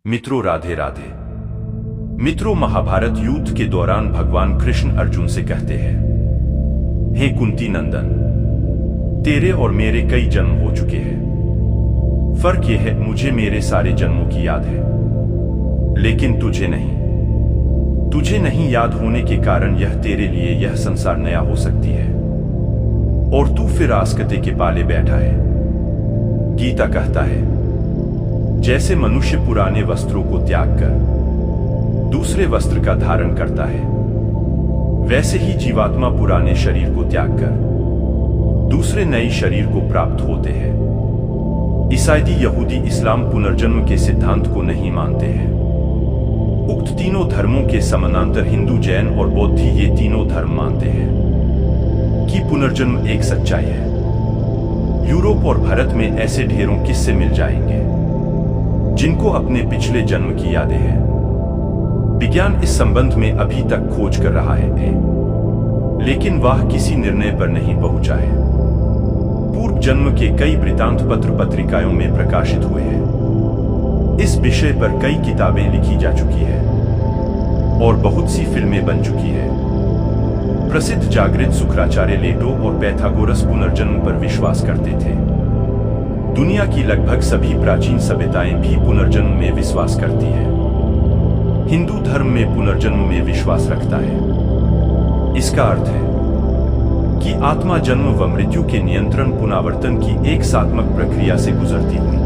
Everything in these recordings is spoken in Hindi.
मित्रों, राधे राधे। मित्रों, महाभारत युद्ध के दौरान भगवान कृष्ण अर्जुन से कहते हैं, हे कुंती नंदन, तेरे और मेरे कई जन्म हो चुके हैं। फर्क यह है, मुझे मेरे सारे जन्मों की याद है, लेकिन तुझे नहीं। तुझे नहीं याद होने के कारण तेरे लिए यह संसार नया हो सकती है और तू फिर आसकते के पाले बैठा है। गीता कहता है, जैसे मनुष्य पुराने वस्त्रों को त्याग कर दूसरे वस्त्र का धारण करता है, वैसे ही जीवात्मा पुराने शरीर को त्याग कर दूसरे नए शरीर को प्राप्त होते हैं। ईसाई, यहूदी, इस्लाम पुनर्जन्म के सिद्धांत को नहीं मानते हैं। उक्त तीनों धर्मों के समानांतर हिंदू, जैन और बौद्ध ये तीनों धर्म मानते हैं कि पुनर्जन्म एक सच्चाई है। यूरोप और भारत में ऐसे ढेरों किस्से मिल जाएंगे जिनको अपने पिछले जन्म की यादें हैं। विज्ञान इस संबंध में अभी तक खोज कर रहा है, लेकिन वह किसी निर्णय पर नहीं पहुंचा है। पूर्व जन्म के कई वृत्तांत पत्र पत्रिकाओं में प्रकाशित हुए हैं। इस विषय पर कई किताबें लिखी जा चुकी है और बहुत सी फिल्में बन चुकी है। प्रसिद्ध जागृत शुक्राचार्य लेटो और पैथागोरस पुनर्जन्म पर विश्वास करते थे। दुनिया की लगभग सभी प्राचीन सभ्यताएं भी पुनर्जन्म में विश्वास करती है। हिंदू धर्म में पुनर्जन्म में विश्वास रखता है। इसका अर्थ है कि आत्मा जन्म व मृत्यु के नियंत्रण पुनरावर्तन की एक सात्मक प्रक्रिया से गुजरती हुई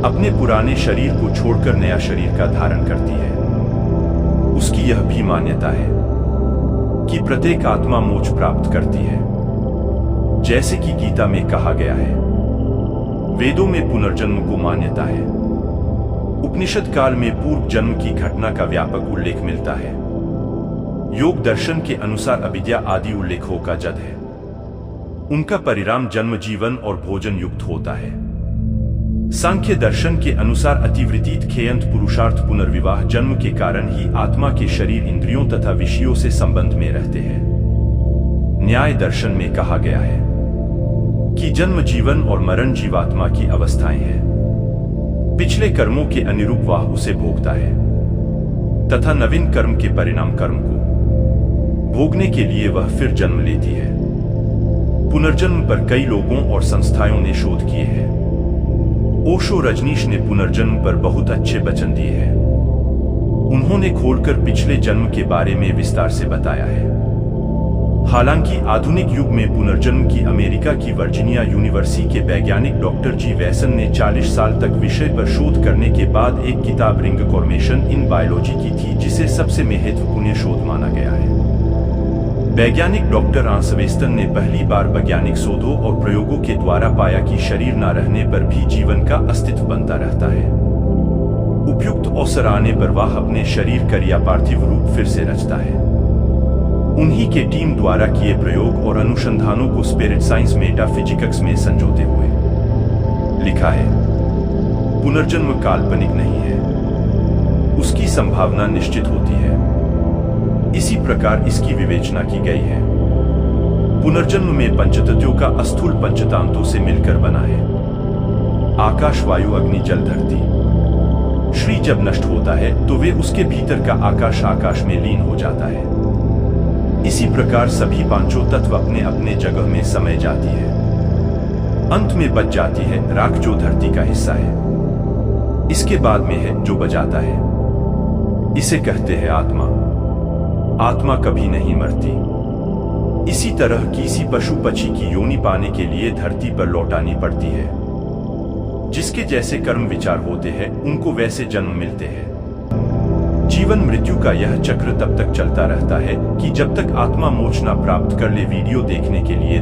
अपने पुराने शरीर को छोड़कर नया शरीर का धारण करती है। उसकी यह भी मान्यता है कि प्रत्येक आत्मा मोक्ष प्राप्त करती है, जैसे कि गीता में कहा गया है। वेदों में पुनर्जन्म को मान्यता है। उपनिषद काल में पूर्व जन्म की घटना का व्यापक उल्लेख मिलता है। योग दर्शन के अनुसार अविद्या आदि उल्लेखों का जद है। उनका परिणाम जन्म, जीवन और भोजन युक्त होता है। सांख्य दर्शन के अनुसार अतिवृत्ति खेयंत पुरुषार्थ पुनर्विवाह जन्म के कारण ही आत्मा के शरीर, इंद्रियों तथा विषयों से संबंध में रहते हैं। न्याय दर्शन में कहा गया है कि जन्म, जीवन और मरण जीवात्मा की अवस्थाएं हैं। पिछले कर्मों के अनुरूप वह उसे भोगता है तथा नवीन कर्म के परिणाम कर्म को भोगने के लिए वह फिर जन्म लेती है। पुनर्जन्म पर कई लोगों और संस्थाओं ने शोध किए हैं। ओशो रजनीश ने पुनर्जन्म पर बहुत अच्छे वचन दिए हैं। उन्होंने खोलकर पिछले जन्म के बारे में विस्तार से बताया है। हालांकि आधुनिक युग में पुनर्जन्म की अमेरिका की वर्जीनिया यूनिवर्सिटी के वैज्ञानिक डॉक्टर जी वैसन ने 40 साल तक विषय पर शोध करने के बाद एक किताब रिंगकॉर्मेशन इन बायोलॉजी की थी, जिसे सबसे महत्वपूर्ण शोध माना गया है। वैज्ञानिक डॉक्टर आंसवेस्टन ने पहली बार वैज्ञानिक शोधों और प्रयोगों के द्वारा पाया कि शरीर न रहने पर भी जीवन का अस्तित्व बनता रहता है। उपयुक्त अवसर आने पर वह अपने शरीर का पार्थिव रूप फिर से रचता है। उन्हीं के टीम द्वारा किए प्रयोग और अनुसंधानों को स्पिरिट साइंस मेटाफिजिक्स में संजोते हुए लिखा है। पुनर्जन्म काल्पनिक नहीं है, उसकी संभावना निश्चित होती है। इसी प्रकार इसकी विवेचना की गई है। पुनर्जन्म में पंचतत्वों का अस्थूल पंचतांतों से मिलकर बना है। आकाश, वायु, अग्नि, जल, धरती। श्री जब नष्ट होता है तो वे उसके भीतर का आकाश में लीन हो जाता है। इसी प्रकार सभी पांचों तत्व अपने अपने जगह में समय जाती है। अंत में बच जाती है राख, जो धरती का हिस्सा है। इसके बाद में है जो बजाता है। इसे कहते हैं आत्मा। आत्मा कभी नहीं मरती। इसी तरह किसी पशु पक्षी की योनि पाने के लिए धरती पर लौटानी पड़ती है। जिसके जैसे कर्म विचार होते हैं, उनको वैसे जन्म मिलते हैं। जीवन मृत्यु का यह चक्र तब तक चलता रहता है कि जब तक आत्मा मोक्ष न प्राप्त कर ले। वीडियो देखने के लिए